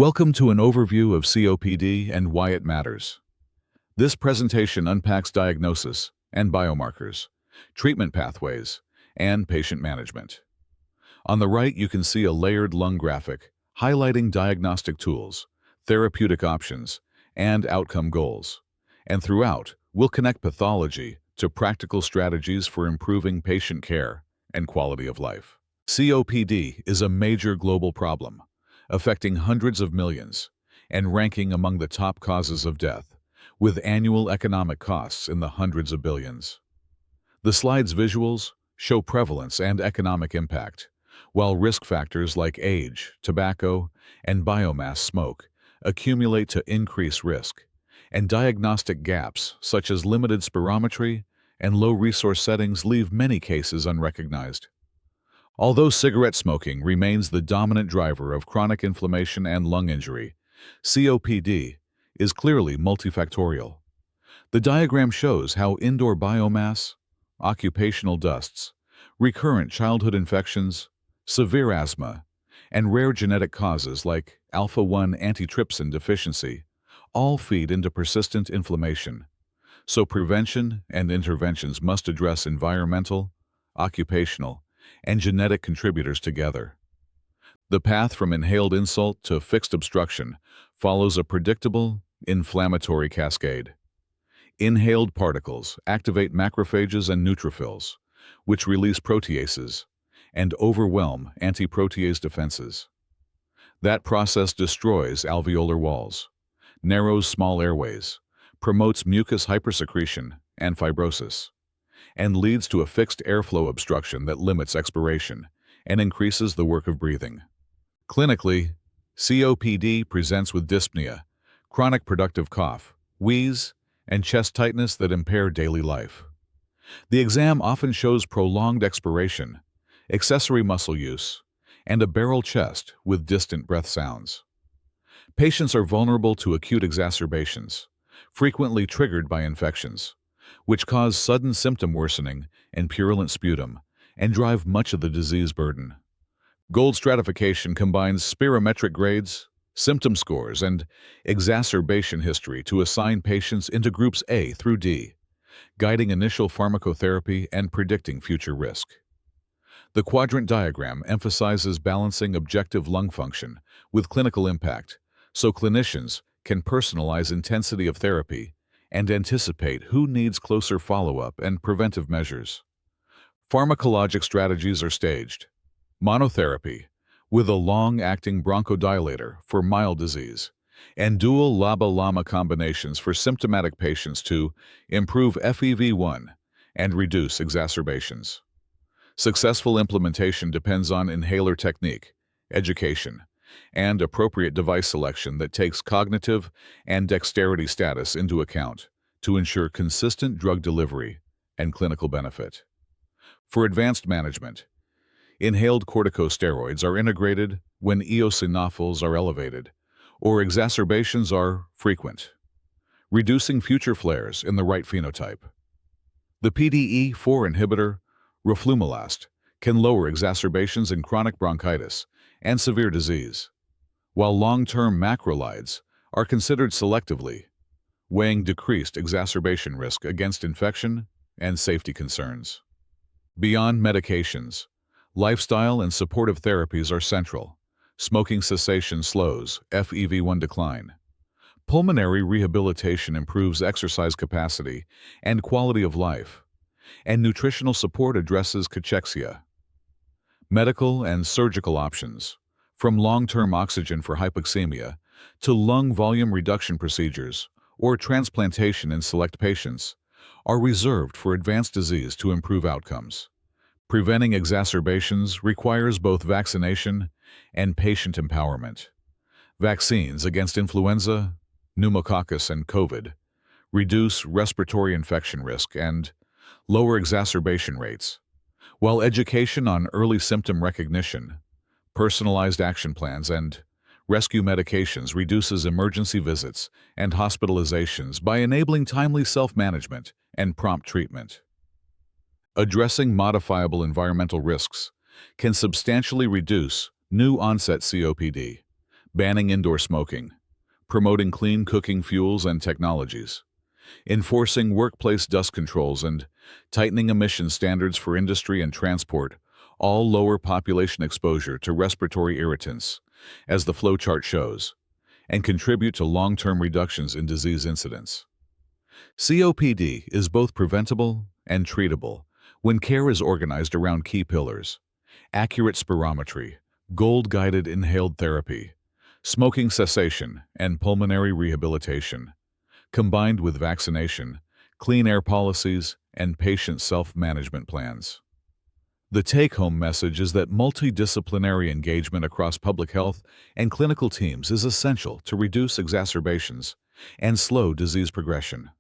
Welcome to an overview of COPD and why it matters. This presentation unpacks diagnosis and biomarkers, treatment pathways, and patient management. On the right, you can see a layered lung graphic highlighting diagnostic tools, therapeutic options, and outcome goals. And throughout, we'll connect pathology to practical strategies for improving patient care and quality of life. COPD is a major global problem, affecting hundreds of millions and ranking among the top causes of death, with annual economic costs in the hundreds of billions. The slide's visuals show prevalence and economic impact, while risk factors like age, tobacco, and biomass smoke accumulate to increase risk, and diagnostic gaps such as limited spirometry and low-resource settings leave many cases unrecognized. Although cigarette smoking remains the dominant driver of chronic inflammation and lung injury, COPD is clearly multifactorial. The diagram shows how indoor biomass, occupational dusts, recurrent childhood infections, severe asthma, and rare genetic causes like alpha-1 antitrypsin deficiency all feed into persistent inflammation. So prevention and interventions must address environmental, occupational, and genetic contributors together. The path from inhaled insult to fixed obstruction follows a predictable, inflammatory cascade. Inhaled particles activate macrophages and neutrophils, which release proteases and overwhelm anti-protease defenses. That process destroys alveolar walls, narrows small airways, promotes mucus hypersecretion and fibrosis, and leads to a fixed airflow obstruction that limits expiration and increases the work of breathing. Clinically, COPD presents with dyspnea, chronic productive cough, wheeze, and chest tightness that impair daily life. The exam often shows prolonged expiration, accessory muscle use, and a barrel chest with distant breath sounds. Patients are vulnerable to acute exacerbations, frequently triggered by infections, which cause sudden symptom worsening and purulent sputum and drive much of the disease burden. Gold stratification combines spirometric grades, symptom scores, and exacerbation history to assign patients into groups A through D, guiding initial pharmacotherapy and predicting future risk. The quadrant diagram emphasizes balancing objective lung function with clinical impact, so clinicians can personalize intensity of therapy and anticipate who needs closer follow-up and preventive measures. Pharmacologic strategies are staged. Monotherapy, with a long-acting bronchodilator for mild disease, and dual LABA-LAMA combinations for symptomatic patients to improve FEV1 and reduce exacerbations. Successful implementation depends on inhaler technique, education, and appropriate device selection that takes cognitive and dexterity status into account to ensure consistent drug delivery and clinical benefit. For advanced management, inhaled corticosteroids are integrated when eosinophils are elevated or exacerbations are frequent, reducing future flares in the right phenotype. The PDE4 inhibitor, roflumilast, can lower exacerbations in chronic bronchitis and severe disease, while long-term macrolides are considered selectively, weighing decreased exacerbation risk against infection and safety concerns. Beyond medications, lifestyle and supportive therapies are central. Smoking cessation slows FEV1 decline. Pulmonary rehabilitation improves exercise capacity and quality of life, and nutritional support addresses cachexia. Medical and surgical options, from long-term oxygen for hypoxemia to lung volume reduction procedures or transplantation in select patients, are reserved for advanced disease to improve outcomes. Preventing exacerbations requires both vaccination and patient empowerment. Vaccines against influenza, pneumococcus, and COVID reduce respiratory infection risk and lower exacerbation rates, while education on early symptom recognition, personalized action plans, and rescue medications reduces emergency visits and hospitalizations by enabling timely self-management and prompt treatment. Addressing modifiable environmental risks can substantially reduce new-onset COPD banning indoor smoking, promoting clean cooking fuels and technologies, enforcing workplace dust controls, and tightening emission standards for industry and transport all lower population exposure to respiratory irritants, as the flowchart shows, and contribute to long-term reductions in disease incidence. COPD is both preventable and treatable when care is organized around key pillars: accurate spirometry, gold-guided inhaled therapy, smoking cessation, and pulmonary rehabilitation, combined with vaccination, clean air policies, and patient self-management plans. The take-home message is that multidisciplinary engagement across public health and clinical teams is essential to reduce exacerbations and slow disease progression.